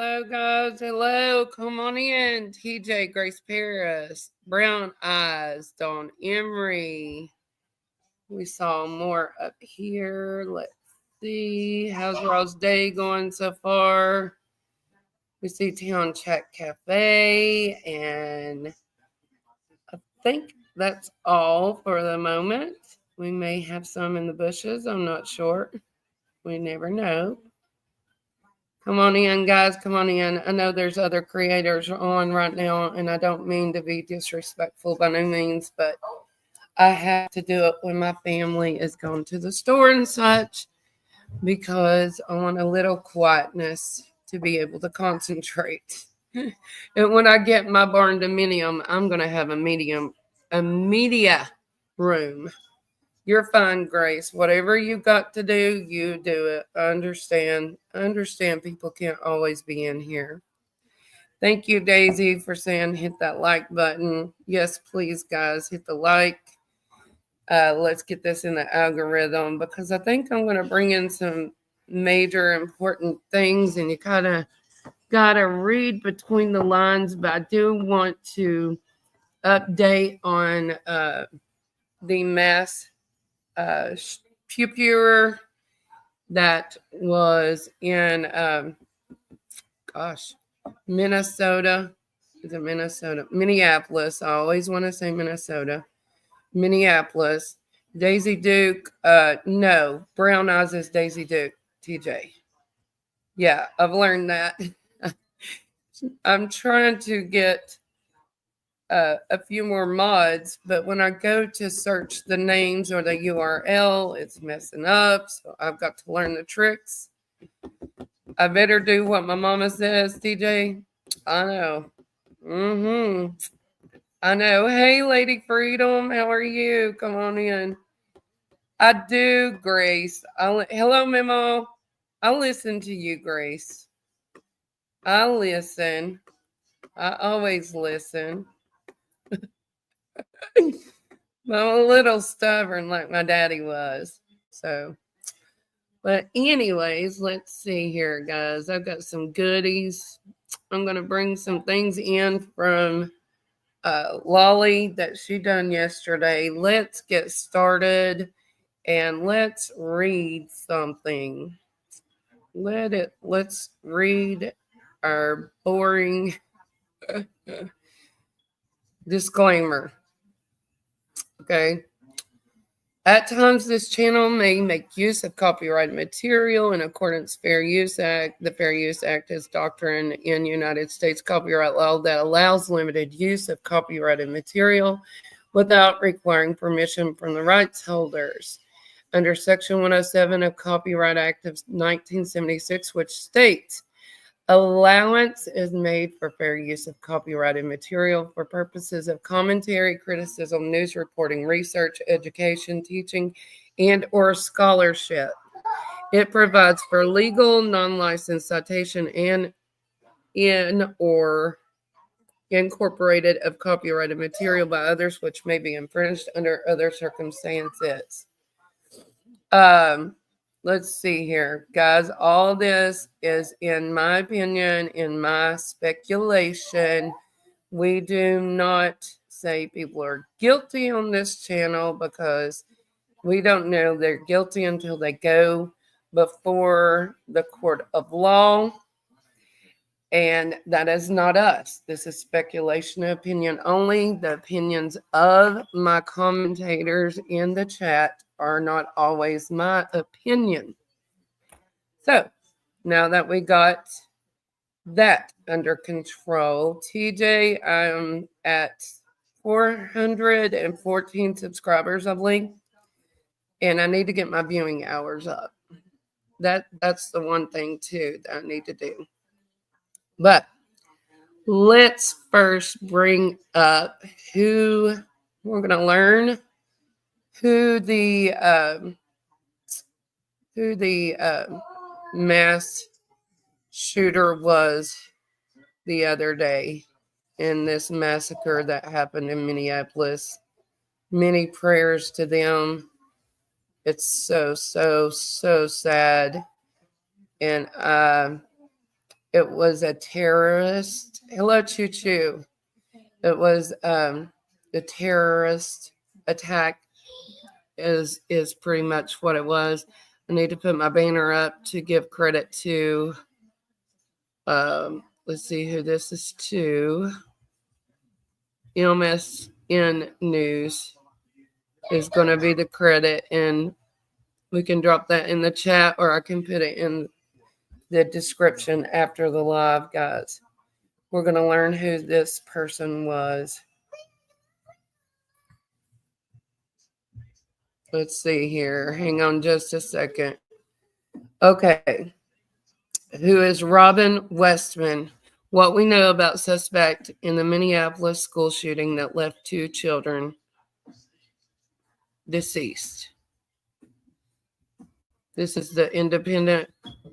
Hello, guys. Hello. Come on in. TJ, Grace Paris, Brown Eyes, Dawn Emery. We saw more up here. Let's see. How's Ross Day going so far? We see Town Chat Cafe, and I think that's all for the moment. We may have some in the bushes. I'm not sure. We never know. Come on in, guys. Come on in. I know there's other creators on right now, and I don't mean to be disrespectful by no means, but I have to do it when my family is going to the store and such because I want a little quietness to be able to concentrate. And when I get my barn dominium, I'm going to have a media room. You're fine, Grace. Whatever you got to do, you do it. I understand. People can't always be in here. Thank you, Daisy, for saying hit that like button. Yes, please, guys, hit the like. Let's get this in the algorithm because I think I'm going to bring in some major important things, and you kind of got to read between the lines, but I do want to update on the mass pupure that was in Minnesota. Is it Minnesota? Minneapolis. I always want to say Minnesota. Minneapolis. Daisy Duke. No, Brown Eyes is Daisy Duke. TJ. Yeah, I've learned that. I'm trying to get a few more mods, but when I go to search the names or the URL, it's messing up. So I've got to learn the tricks. I better do what my mama says, TJ. I know. I know. Hey, Lady Freedom, how are you? Come on in. I do, Grace. Hello, Memo. I'll listen to you, Grace. I listen. I always listen. I'm a little stubborn like my daddy was. So, but anyways, let's see here, guys. I've got some goodies. I'm going to bring some things in from Lolly that she done yesterday. Let's get started and let's read something. Let's read our boring disclaimer. Okay. At times, this channel may make use of copyrighted material in accordance with Fair Use Act. The Fair Use Act is doctrine in United States copyright law that allows limited use of copyrighted material without requiring permission from the rights holders. Under Section 107 of Copyright Act of 1976, which states, allowance is made for fair use of copyrighted material for purposes of commentary, criticism, news reporting, research, education, teaching, and or scholarship. It provides for legal, non-licensed citation and in or incorporated of copyrighted material by others which may be infringed under other circumstances. Let's see here, guys. All this is, in my opinion, in my speculation. We do not say people are guilty on this channel because we don't know they're guilty until they go before the court of law. And that is not us. This is speculation and opinion only. The opinions of my commentators in the chat are not always my opinion. So now that we got that under control, TJ, I'm at 414 subscribers, I believe, and I need to get my viewing hours up. That's the one thing too that I need to do. But let's first bring up who we're going to learn who the mass shooter was the other day in this massacre that happened in Minneapolis. Many prayers to them. It's so sad. And it was a terrorist. Hello, Choo Choo. It was the terrorist attack is pretty much what it was. I need to put my banner up to give credit to. Let's see who this is to. MSN News is going to be the credit, and we can drop that in the chat, or I can put it in the description after the live, guys. We're going to learn who this person was. Let's see here. Hang on just a second. Okay. Who is Robin Westman? What we know about suspect in the Minneapolis school shooting that left 2 children deceased. This is the Independent.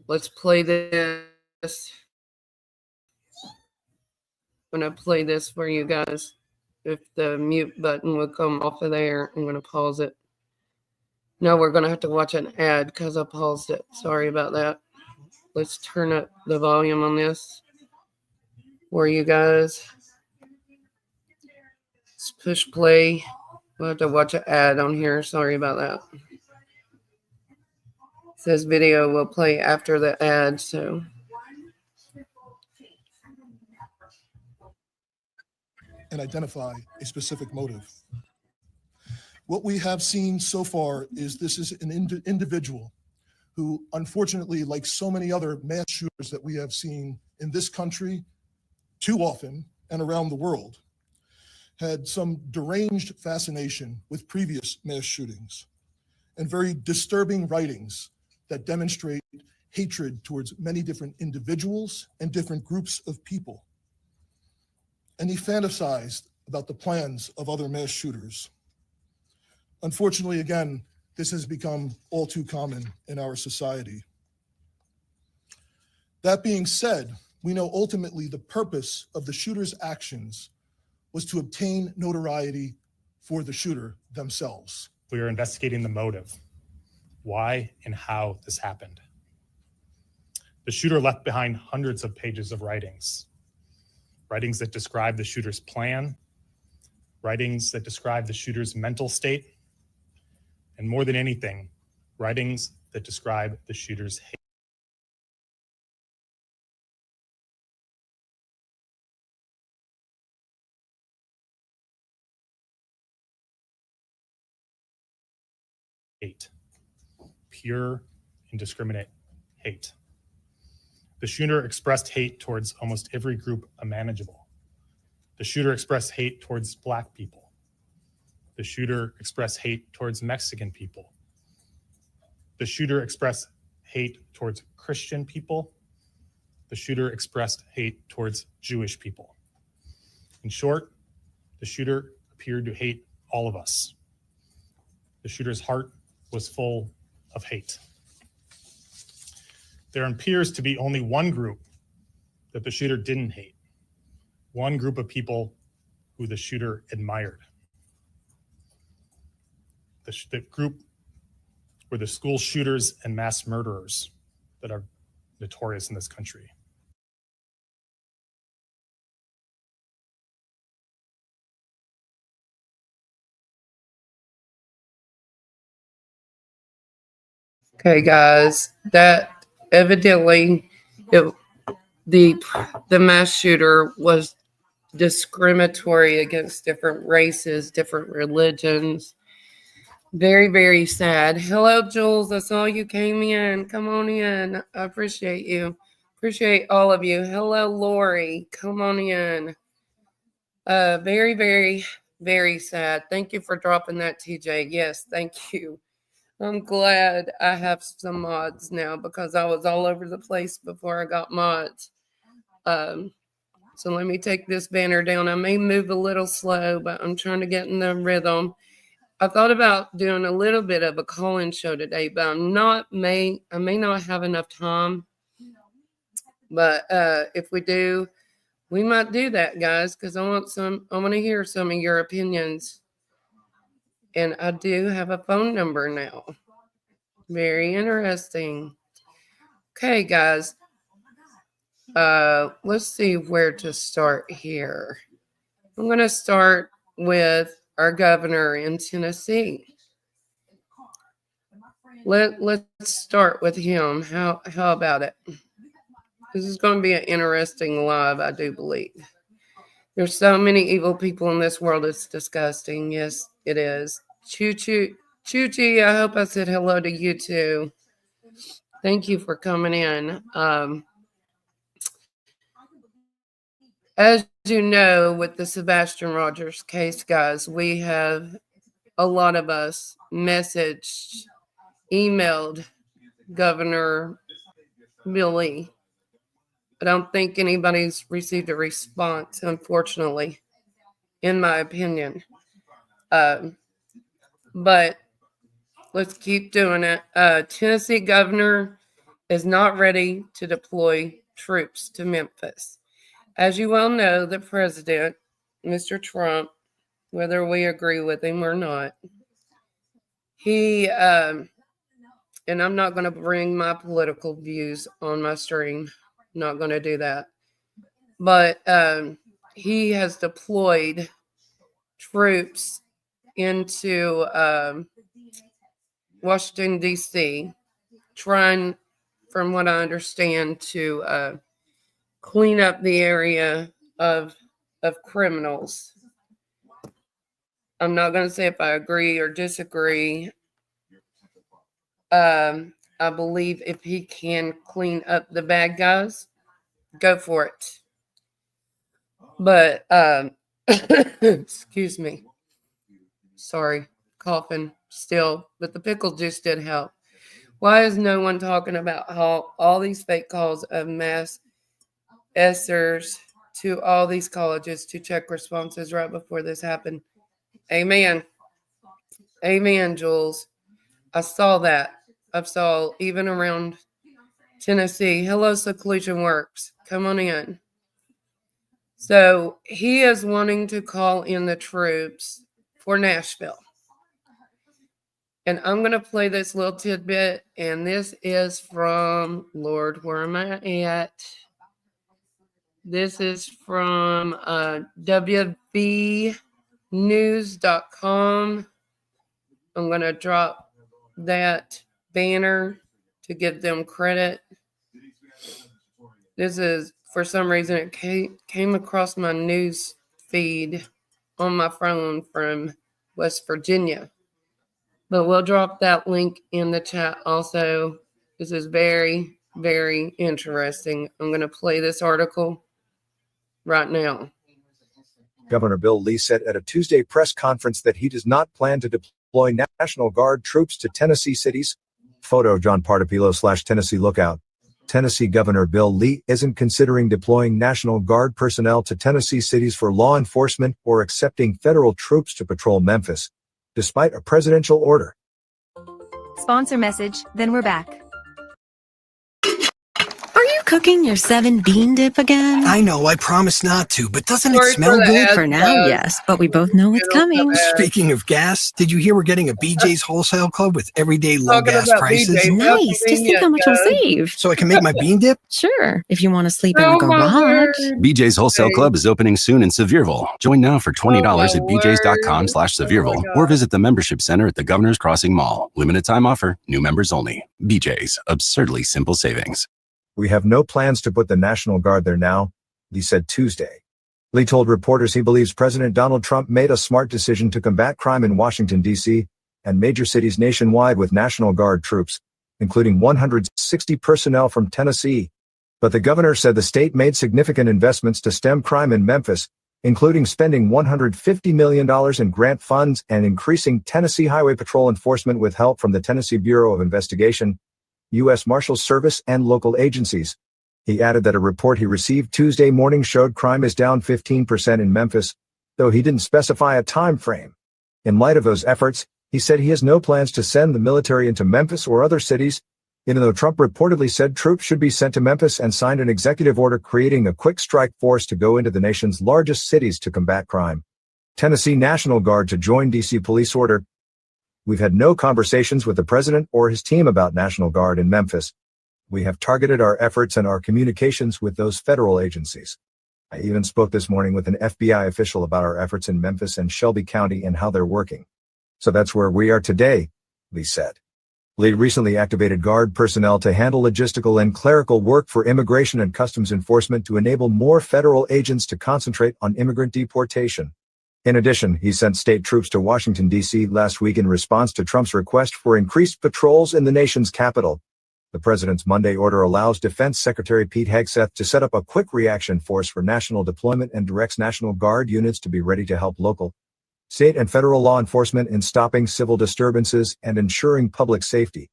Let's play this. I'm going to play this for you guys. If the mute button would come off of there, I'm going to pause it. No, we're going to have to watch an ad because I paused it. Sorry about that. Let's turn up the volume on this for you guys. Let's push play. We'll have to watch an ad on here. Sorry about that. It says video will play after the ad, so. And identify a specific motive. What we have seen so far is this is an individual who, unfortunately, like so many other mass shooters that we have seen in this country too often and around the world, had some deranged fascination with previous mass shootings and very disturbing writings that demonstrate hatred towards many different individuals and different groups of people. And he fantasized about the plans of other mass shooters. Unfortunately, again, this has become all too common in our society. That being said, we know ultimately the purpose of the shooter's actions was to obtain notoriety for the shooter themselves. We are investigating the motive, why and how this happened. The shooter left behind hundreds of pages of writings that describe the shooter's plan, writings that describe the shooter's mental state, and more than anything, writings that describe the shooter's hate, pure, indiscriminate hate. The shooter expressed hate towards almost every group imaginable. The shooter expressed hate towards Black people. The shooter expressed hate towards Mexican people. The shooter expressed hate towards Christian people. The shooter expressed hate towards Jewish people. In short, the shooter appeared to hate all of us. The shooter's heart was full of hate. There appears to be only one group that the shooter didn't hate, one group of people who the shooter admired. The group were the school shooters and mass murderers that are notorious in this country. Okay, guys, that evidently the mass shooter was discriminatory against different races, different religions. Very, very sad. Hello, Jules. I saw you came in. Come on in. I appreciate you. Appreciate all of you. Hello, Lori. Come on in. Very, very, very sad. Thank you for dropping that, TJ. Yes, thank you. I'm glad I have some mods now because I was all over the place before I got mods. So let me take this banner down. I may move a little slow, but I'm trying to get in the rhythm. I thought about doing a little bit of a call-in show today, but I may not have enough time. But if we do, we might do that, guys, because I want to hear some of your opinions. And I do have a phone number now. Very interesting. Okay, guys. Let's see where to start here. I'm going to start with our governor in Tennessee. Let's start with him. How about it? This is going to be an interesting live, I do believe. There's so many evil people in this world. It's disgusting. Yes, it is. Chuchi, I hope I said hello to you too. Thank you for coming in. As you know, with the Sebastian Rogers case, guys, we have a lot of us messaged, emailed Governor Billy. I don't think anybody's received a response, unfortunately, in my opinion. But let's keep doing it. Tennessee governor is not ready to deploy troops to Memphis. As you well know, the president, Mr. Trump, whether we agree with him or not, he, and I'm not going to bring my political views on my stream. I'm not going to do that. But he has deployed troops into Washington, D.C., trying, from what I understand, to clean up the area of criminals. I'm not going to say if I agree or disagree. I believe if he can clean up the bad guys, go for it. But, excuse me. Sorry, coughing still, but the pickle juice did help. Why is no one talking about how all these fake calls of mass essers to all these colleges to check responses right before this happened? Amen. Amen, Jules. I saw that. I saw even around Tennessee. Hello, Seclusion Works. Come on in. So he is wanting to call in the troops for Nashville. And I'm going to play this little tidbit. And this is from, Lord, where am I at? This is from WVnews.com. I'm going to drop that banner to give them credit. This is, for some reason, it came across my news feed on my phone from West Virginia. But we'll drop that link in the chat also. This is very, very interesting. I'm going to play this article right now. Governor Bill Lee said at a Tuesday press conference that he does not plan to deploy National Guard troops to Tennessee cities. Photo John Partapilo / Tennessee Lookout. Tennessee Governor Bill Lee isn't considering deploying National Guard personnel to Tennessee cities for law enforcement or accepting federal troops to patrol Memphis, despite a presidential order. Sponsor message, then we're back. Are you cooking your 7 bean dip again? I know, I promised not to, but doesn't it Sorry smell for the good? ad. For now, yes, but we both know it's coming. Speaking of gas, did you hear we're getting a BJ's Wholesale Club with everyday low Talking gas about prices? BJ's. Nice. Just think how much we'll save. So I can make my bean dip? Sure, if you want to sleep in Oh the my garage. word. BJ's Wholesale Club is opening soon in Sevierville. Join now for $20 at bjs.com/Sevierville or visit the membership center at the Governor's Crossing Mall. Limited time offer, new members only. BJ's, absurdly simple savings. We have no plans to put the National Guard there now, Lee said Tuesday. Lee told reporters he believes President Donald Trump made a smart decision to combat crime in Washington, D.C. and major cities nationwide with National Guard troops, including 160 personnel from Tennessee. But the governor said the state made significant investments to stem crime in Memphis, including spending $150 million in grant funds and increasing Tennessee Highway Patrol enforcement with help from the Tennessee Bureau of Investigation, U.S. Marshals Service, and local agencies. He added that a report he received Tuesday morning showed crime is down 15% in Memphis, though he didn't specify a time frame. In light of those efforts, he said he has no plans to send the military into Memphis or other cities, even though Trump reportedly said troops should be sent to Memphis and signed an executive order creating a quick strike force to go into the nation's largest cities to combat crime. Tennessee National Guard to join D.C. police order. We've had no conversations with the president or his team about National Guard in Memphis. We have targeted our efforts and our communications with those federal agencies. I even spoke this morning with an FBI official about our efforts in Memphis and Shelby County and how they're working. So that's where we are today, Lee said. Lee recently activated Guard personnel to handle logistical and clerical work for Immigration and Customs Enforcement to enable more federal agents to concentrate on immigrant deportation. In addition, he sent state troops to Washington, D.C. last week in response to Trump's request for increased patrols in the nation's capital. The president's Monday order allows Defense Secretary Pete Hegseth to set up a quick reaction force for national deployment and directs National Guard units to be ready to help local, state, and federal law enforcement in stopping civil disturbances and ensuring public safety.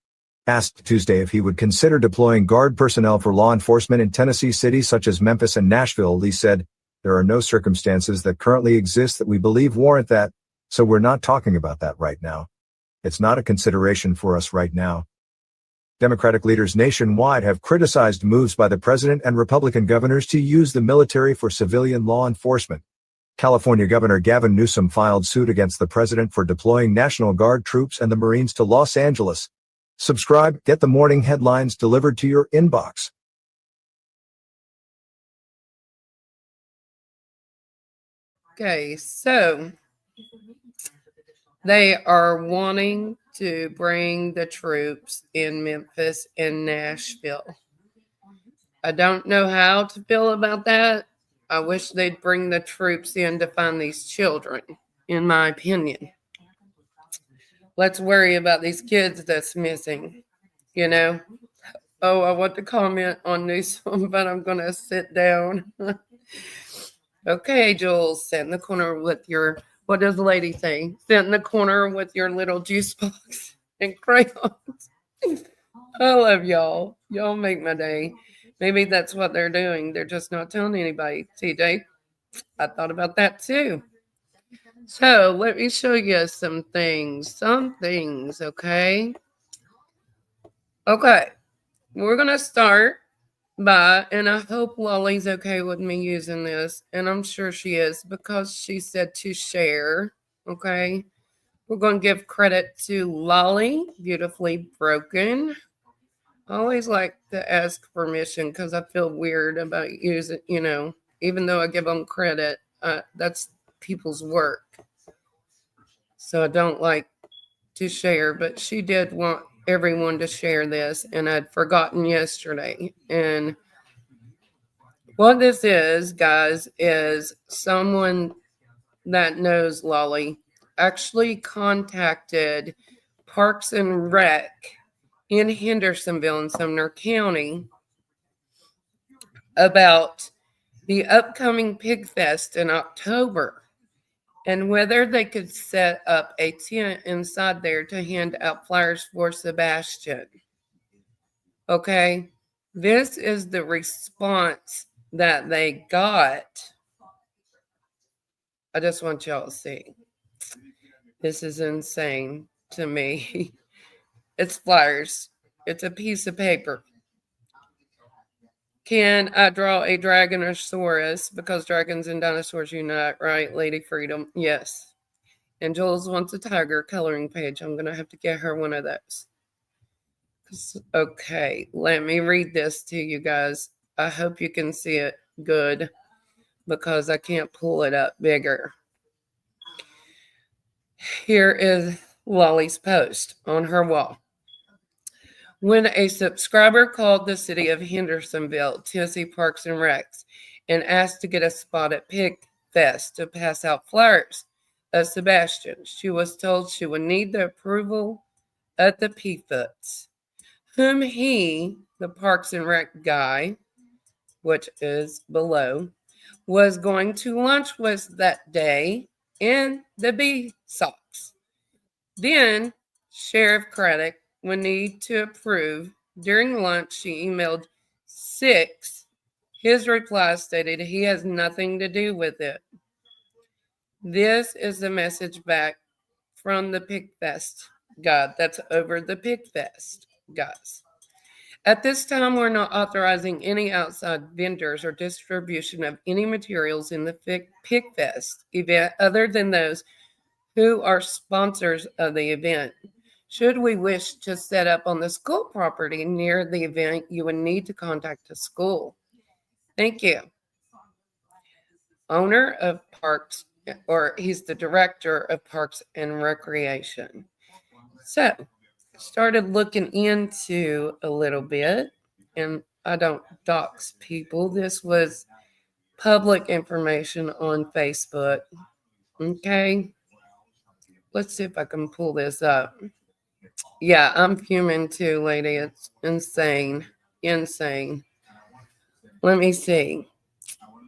Asked Tuesday if he would consider deploying Guard personnel for law enforcement in Tennessee cities such as Memphis and Nashville, Lee said, "There are no circumstances that currently exist that we believe warrant that, so we're not talking about that right now. It's not a consideration for us right now." Democratic leaders nationwide have criticized moves by the president and Republican governors to use the military for civilian law enforcement. California Governor Gavin Newsom filed suit against the president for deploying National Guard troops and the Marines to Los Angeles. Subscribe, get the morning headlines delivered to your inbox. Okay, so they are wanting to bring the troops in Memphis and Nashville. I don't know how to feel about that. I wish they'd bring the troops in to find these children, in my opinion. Let's worry about these kids that's missing, you know. Oh, I want to comment on Newsom, but I'm going to sit down. Okay, Jules, sit in the corner with your, what does the lady say? Sit in the corner with your little juice box and crayons. I love y'all. Y'all make my day. Maybe that's what they're doing. They're just not telling anybody. TJ, I thought about that too. So let me show you some things. Okay? Okay. We're going to start by, and I hope Lolly's okay with me using this, and I'm sure she is because she said to share. Okay? We're going to give credit to Lolly, Beautifully Broken. I always like to ask permission because I feel weird about using, even though I give them credit, that's people's work. So I don't like to share, but she did want everyone to share this, and I'd forgotten yesterday. And what this is, guys, is someone that knows Lolly actually contacted Parks and Rec in Hendersonville in Sumner County about the upcoming Pig Fest in October and whether they could set up a tent inside there to hand out flyers for Sebastian. Okay, this is the response that they got. I just want y'all to see. This is insane to me. It's flyers. It's a piece of paper. Can I draw a Dragonosaurus? Because dragons and dinosaurs unite, right? Lady Freedom. Yes. And Jules wants a tiger coloring page. I'm going to have to get her one of those. Okay, let me read this to you guys. I hope you can see it good because I can't pull it up bigger. Here is Lolly's post on her wall. When a subscriber called the city of Hendersonville, Tennessee Parks and Recs, and asked to get a spot at Pig Fest to pass out flyers of Sebastian, she was told she would need the approval of the P-Foots, whom he, the Parks and Rec guy, which is below, was going to lunch with that day in the B-Sox. Then, Sheriff Craddock would need to approve. During lunch, she emailed 6. His reply stated he has nothing to do with it. This is the message back from the Pig Fest God. That's over the Pig Fest, guys. At this time, we're not authorizing any outside vendors or distribution of any materials in the Pig Fest event other than those who are sponsors of the event. Should we wish to set up on the school property near the event, you would need to contact the school. Thank you. Owner of Parks, or he's the director of Parks and Recreation. So, started looking into a little bit, and I don't dox people. This was public information on Facebook. Okay. Let's see if I can pull this up. Yeah, I'm human too, lady. It's insane. Insane. Let me see.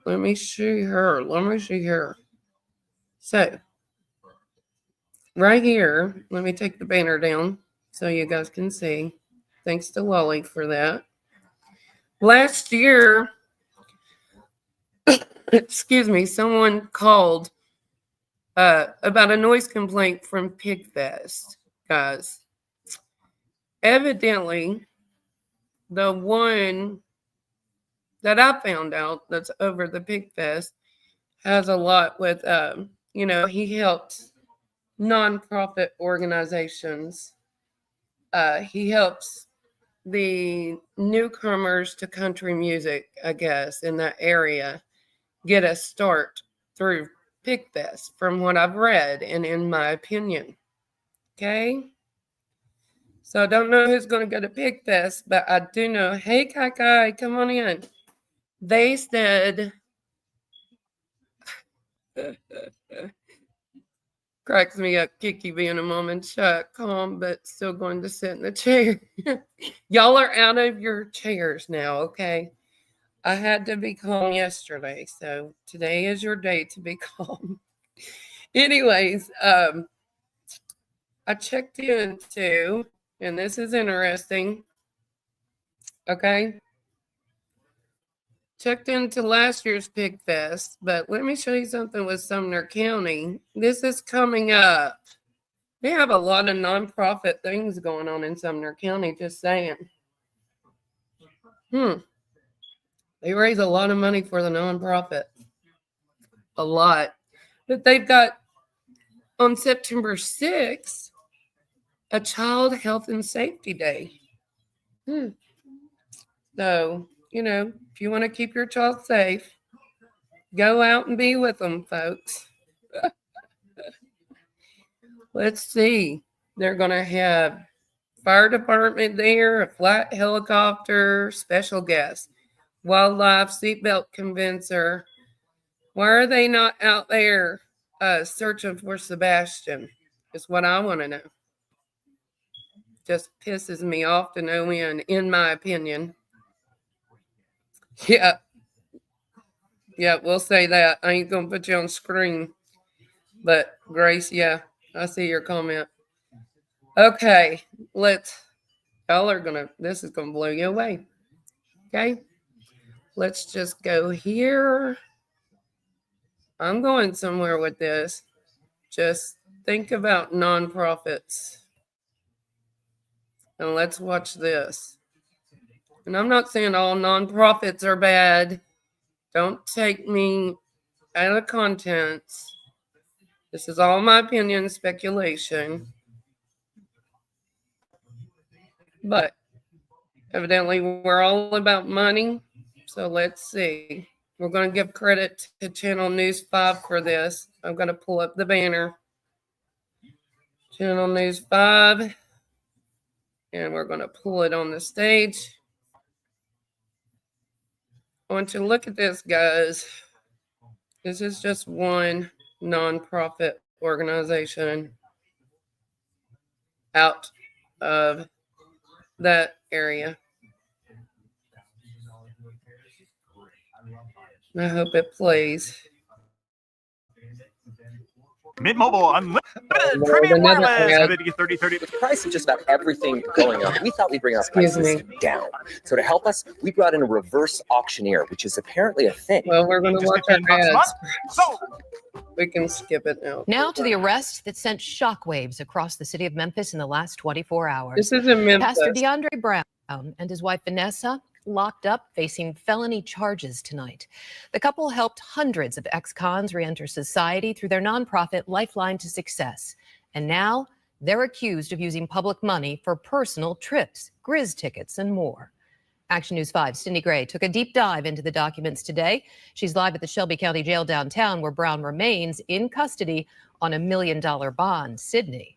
Let me see her. Let me see her. So, right here, let me take the banner down so you guys can see. Thanks to Lolly for that. Last year, excuse me, someone called about a noise complaint from Pigfest, guys. Evidently, the one that I found out that's over the Pigfest has a lot with, he helps nonprofit organizations. He helps the newcomers to country music, I guess, in that area get a start through Pigfest, from what I've read and in my opinion. Okay? So I don't know who's going to go to Pigfest, but I do know, hey, Kai, come on in. They said, cracks me up, Kiki being a mom and shut, calm, but still going to sit in the chair. Y'all are out of your chairs now, okay? I had to be calm yesterday, so today is your day to be calm. Anyways, I checked into, and this is interesting, okay? Checked into last year's Pig Fest, but let me show you something with Sumner County. This is coming up. They have a lot of nonprofit things going on in Sumner County, just saying. They raise a lot of money for the nonprofit. A lot. But they've got, on September 6th, a Child Health and Safety Day. So, if you want to keep your child safe, go out and be with them, folks. Let's see. They're going to have fire department there, a flight helicopter, special guests, wildlife, seatbelt convincer. Why are they not out there searching for Sebastian? Is what I want to know. Just pisses me off to no end, in my opinion. Yeah, we'll say that. I ain't going to put you on screen. But, Grace, yeah, I see your comment. Okay, this is going to blow you away. Okay, let's just go here. I'm going somewhere with this. Just think about nonprofits. And let's watch this. And I'm not saying all nonprofits are bad. Don't take me out of context. This is all my opinion, speculation. But evidently we're all about money. So let's see. We're going to give credit to Channel News 5 for this. I'm going to pull up the banner. Channel News 5. And we're going to pull it on the stage. I want you to look at this, guys. This is just one nonprofit organization out of that area. I hope it plays. Mint Mobile Unlimited Premium Wireless. With the price of just about everything going up, we thought we'd bring our prices down. So to help us, we brought in a reverse auctioneer, which is apparently a thing. Well, we're going to watch our ads. We can skip it now. Now to the arrest that sent shockwaves across the city of Memphis in the last 24 hours. This is in Memphis. Pastor DeAndre Brown and his wife Vanessa locked up facing felony charges tonight. The couple helped hundreds of ex-cons re-enter society through their nonprofit Lifeline to Success. And now They're accused of using public money for personal trips, Grizz tickets, and more. Action News 5's Cindy Gray took a deep dive into the documents today. She's live at the Shelby County Jail downtown, where Brown remains in custody on $1 million bond. Sydney.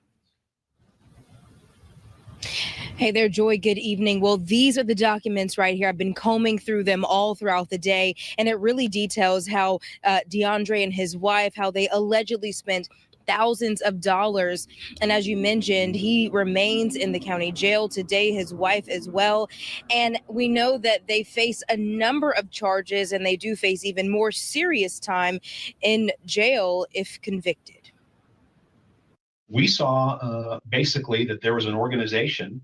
Hey there, Joy. Good evening. Well, these are the documents right here. I've been combing through them all throughout the day, and it really details how DeAndre and his wife, how they allegedly spent thousands of dollars. And as you mentioned, he remains in the county jail today, his wife as well. And we know that they face a number of charges, and they do face even more serious time in jail if convicted. We saw basically that there was an organization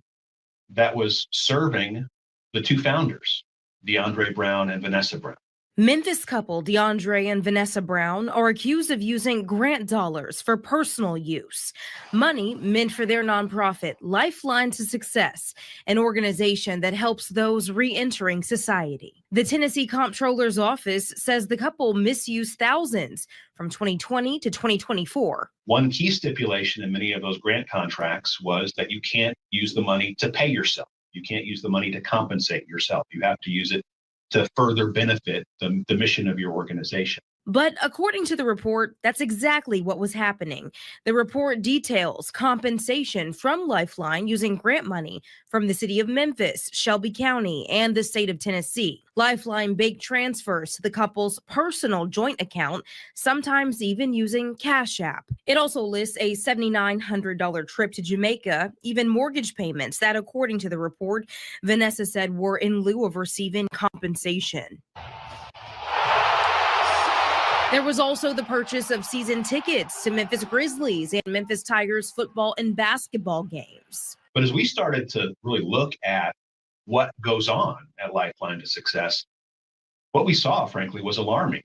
that was serving the two founders, DeAndre Brown and Vanessa Brown. Memphis couple DeAndre and Vanessa Brown are accused of using grant dollars for personal use, money meant for their nonprofit Lifeline to Success, an organization that helps those re-entering society. The Tennessee Comptroller's Office says the couple misused thousands from 2020 to 2024. One key stipulation in many of those grant contracts was that you can't use the money to pay yourself. You can't use the money to compensate yourself. You have to use it to further benefit the mission of your organization. But according to the report, that's exactly what was happening. The report details compensation from Lifeline using grant money from the city of Memphis, Shelby County, and the state of Tennessee. Lifeline bank transfers to the couple's personal joint account, sometimes even using Cash App. It also lists a $7,900 trip to Jamaica, even mortgage payments that, according to the report, Vanessa said were in lieu of receiving compensation. There was also the purchase of season tickets to Memphis Grizzlies and Memphis Tigers football and basketball games. But as we started to really look at what goes on at Lifeline to Success, what we saw, frankly, was alarming.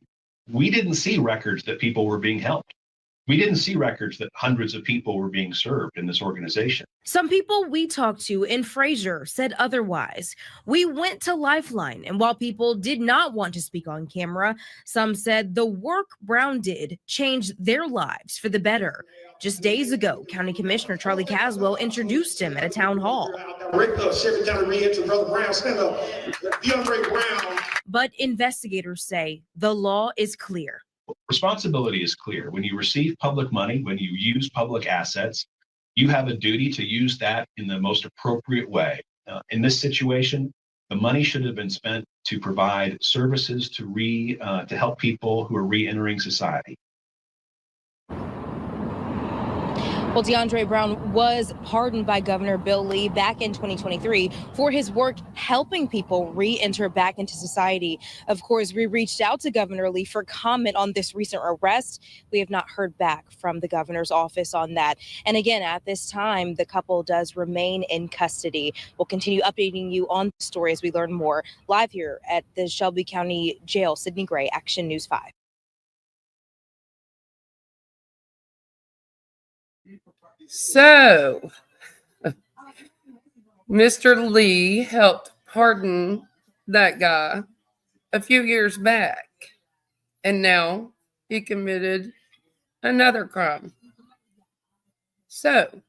We didn't see records that people were being helped. We didn't see records that hundreds of people were being served in this organization. Some people we talked to in Fraser said otherwise. We went to Lifeline, and while people did not want to speak on camera, some said the work Brown did changed their lives for the better. Just days ago, County Commissioner Charlie Caswell introduced him at a town hall. But investigators say the law is clear. Responsibility is clear. When you receive public money, when you use public assets, you have a duty to use that in the most appropriate way. In this situation, the money should have been spent to provide services to help people who are re-entering society. Well, DeAndre Brown was pardoned by Governor Bill Lee back in 2023 for his work helping people re-enter back into society. Of course, we reached out to Governor Lee for comment on this recent arrest. We have not heard back from the governor's office on that. And again, at this time, the couple does remain in custody. We'll continue updating you on the story as we learn more. Live here at the Shelby County Jail, Sydney Gray, Action News 5. So, Mr. Lee helped pardon that guy a few years back, and now he committed another crime. So,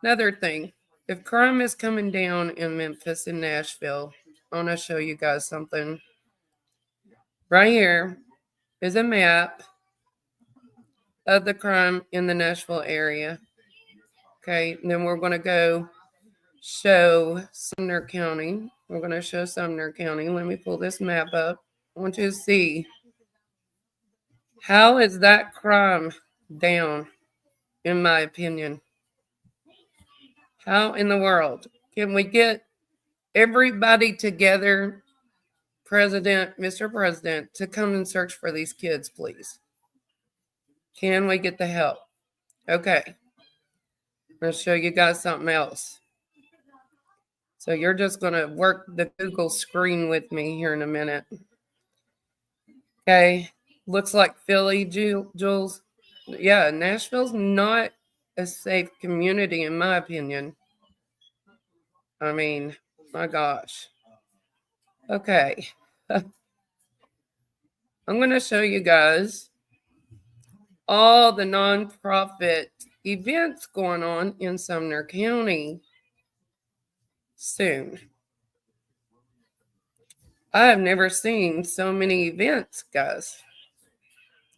another thing, if crime is coming down in Memphis and Nashville, I want to show you guys something. Right here is a map of the crime in the Nashville area. Okay, and then we're going to go show Sumner County. We're going to show Sumner County. Let me pull this map up. I want you to see, how is that crime down, in my opinion? How in the world can we get everybody together, Mr. President, to come and search for these kids, please? Can we get the help? Okay. I'm going to show you guys something else. So you're just going to work the Google screen with me here in a minute. Okay. Looks like Philly, Jules. Yeah, Nashville's not a safe community, in my opinion. I mean, my gosh. Okay. I'm going to show you guys all the nonprofit events going on in Sumner County soon. I have never seen so many events, guys,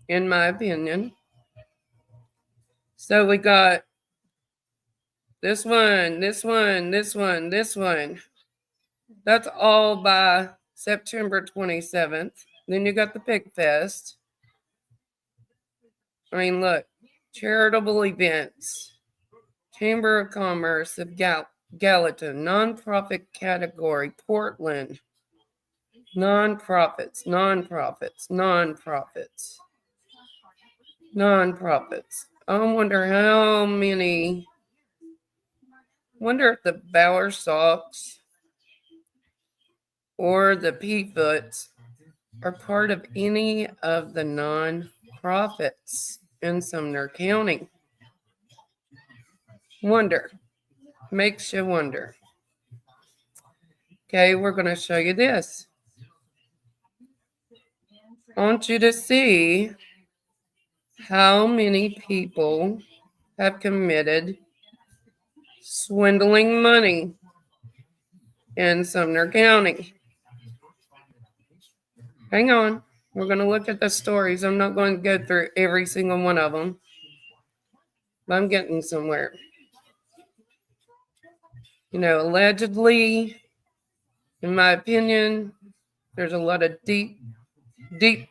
in my opinion. So we got this one, this one, this one, this one. That's all by September 27th. Then you got the Pig Fest. I mean, look, charitable events, Chamber of Commerce of Gallatin, nonprofit category, Portland, nonprofits, nonprofits, nonprofits, nonprofits. I wonder how many. Wonder if the Bower Sox or the P-Foots are part of any of the non-profits in Sumner County. Wonder. Makes you wonder. Okay, we're going to show you this. I want you to see how many people have committed swindling money in Sumner County. Hang on. We're going to look at the stories. I'm not going to go through every single one of them, but I'm getting somewhere. You know, allegedly, in my opinion, there's a lot of deep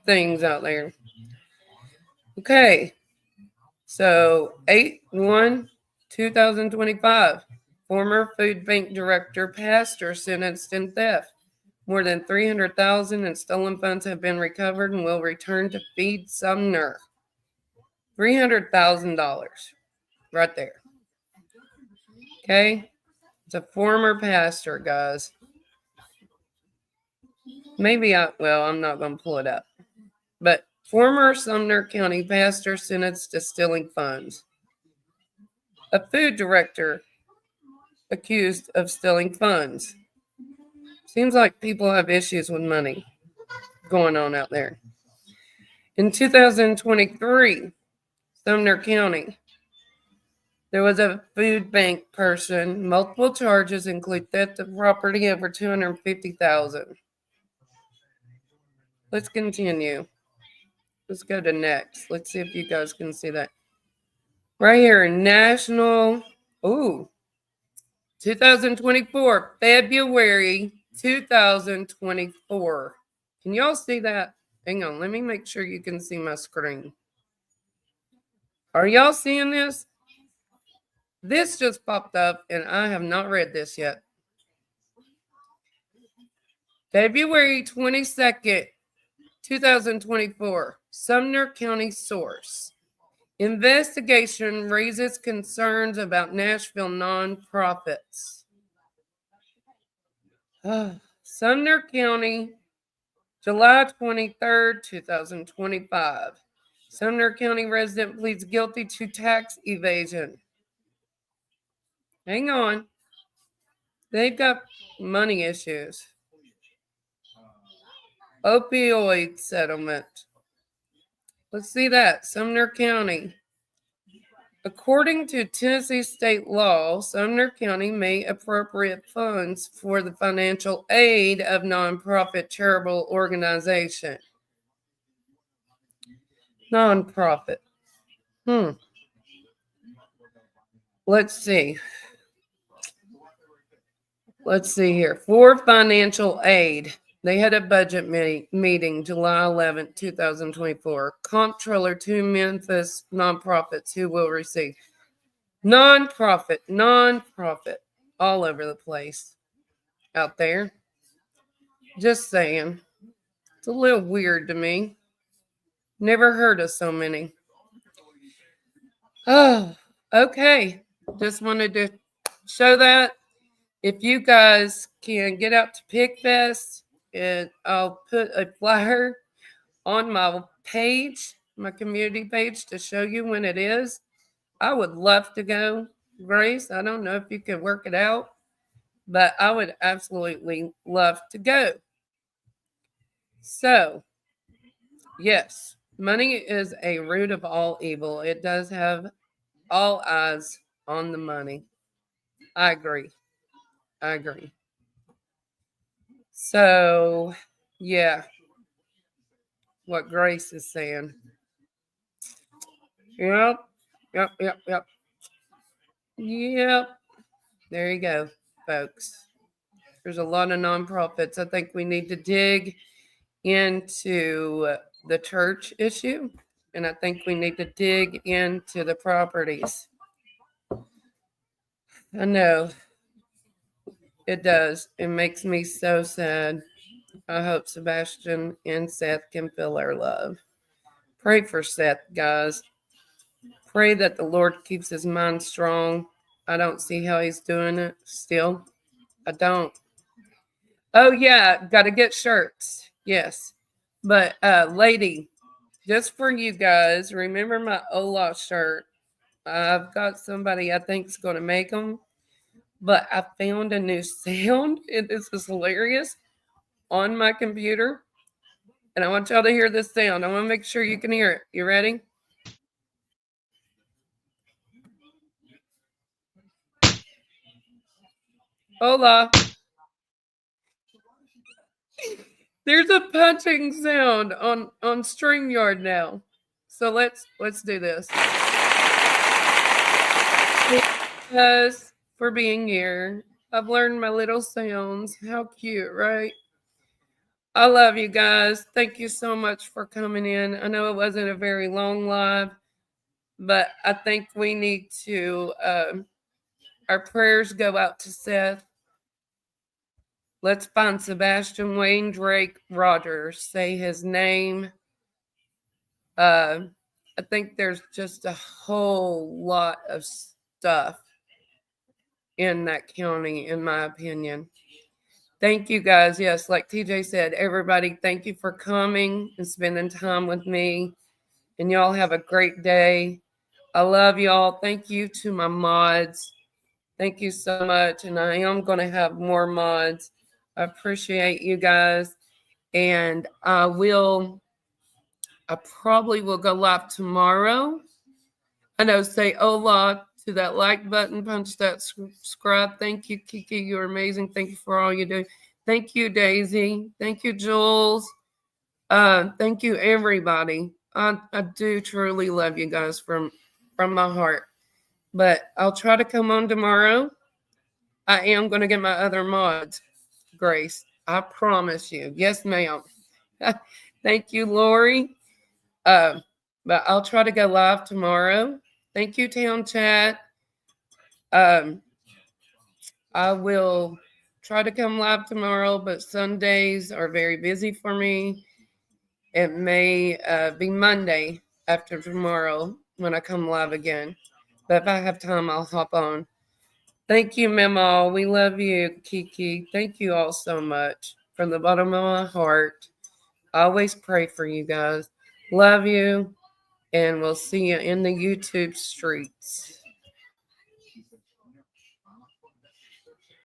things out there. Okay. So, 8/1/2025, former food bank director, pastor sentenced in theft. More than $300,000 in stolen funds have been recovered and will return to feed Sumner. $300,000 right there. Okay? It's a former pastor, guys. I'm not going to pull it up. But former Sumner County pastor sentenced to stealing funds. A food director accused of stealing funds. Seems like people have issues with money going on out there. In 2023, Sumner County, there was a food bank person. Multiple charges include theft of property over $250,000. Let's continue. Let's go to next. Let's see if you guys can see that. Right here, National. 2024, February 2024. Can y'all see that? Hang on, let me make sure you can see my screen. Are y'all seeing this? This just popped up and I have not read this yet. February 22nd, 2024, Sumner County source. Investigation raises concerns about Nashville nonprofits. Sumner County, July 23rd, 2025. Sumner County resident pleads guilty to tax evasion. Hang on. They've got money issues. Opioid settlement. Let's see that. Sumner County. According to Tennessee state law, Sumner County may appropriate funds for the financial aid of nonprofit charitable organization. Nonprofit. Let's see. Let's see here. For financial aid, they had a budget meeting July 11th, 2024. Comptroller to Memphis nonprofits who will receive. Nonprofit, all over the place out there. Just saying. It's a little weird to me. Never heard of so many. Oh, okay. Just wanted to show that. If you guys can get out to Pig Fest, and I'll put a flyer on my page, my community page, to show you when it is. I would love to go, Grace. I don't know if you can work it out, but I would absolutely love to go. So, yes, money is a root of all evil. It does have all eyes on the money. I agree. So, yeah, what Grace is saying. Yep. There you go, folks. There's a lot of nonprofits. I think we need to dig into the church issue, and I think we need to dig into the properties. I know it does. It makes me so sad. I hope Sebastian and Seth can feel our love. Pray for Seth, guys. Pray that the Lord keeps his mind strong. I don't see how he's doing it still. I don't. Oh, yeah, got to get shirts. Yes. But, lady, just for you guys, remember my Ola shirt. I've got somebody I think is going to make them. But I found a new sound, and this is hilarious, on my computer. And I want y'all to hear this sound. I want to make sure you can hear it. You ready? Hola. There's a punching sound on StreamYard now. So let's do this. Thanks for being here. I've learned my little sounds. How cute, right? I love you guys. Thank you so much for coming in. I know it wasn't a very long live, but I think we need to, our prayers go out to Seth. Let's find Sebastian Wayne Drake Rogers. Say his name. I think there's just a whole lot of stuff in that county, in my opinion. Thank you, guys. Yes, like TJ said, everybody, thank you for coming and spending time with me. And y'all have a great day. I love y'all. Thank you to my mods. Thank you so much. And I am going to have more mods. I appreciate you guys. And I probably will go live tomorrow. I know, say hola to that like button, punch that subscribe. Thank you, Kiki. You're amazing. Thank you for all you do. Thank you, Daisy. Thank you, Jules. Thank you, everybody. I do truly love you guys from my heart. But I'll try to come on tomorrow. I am going to get my other mods, Grace. I promise you. Yes, ma'am. Thank you, Lori. But I'll try to go live tomorrow. Thank you, Town Chat. I will try to come live tomorrow, but Sundays are very busy for me. It may be Monday after tomorrow when I come live again. But if I have time, I'll hop on. Thank you, Memo. We love you, Kiki. Thank you all so much. From the bottom of my heart. I always pray for you guys. Love you. And we'll see you in the YouTube streets.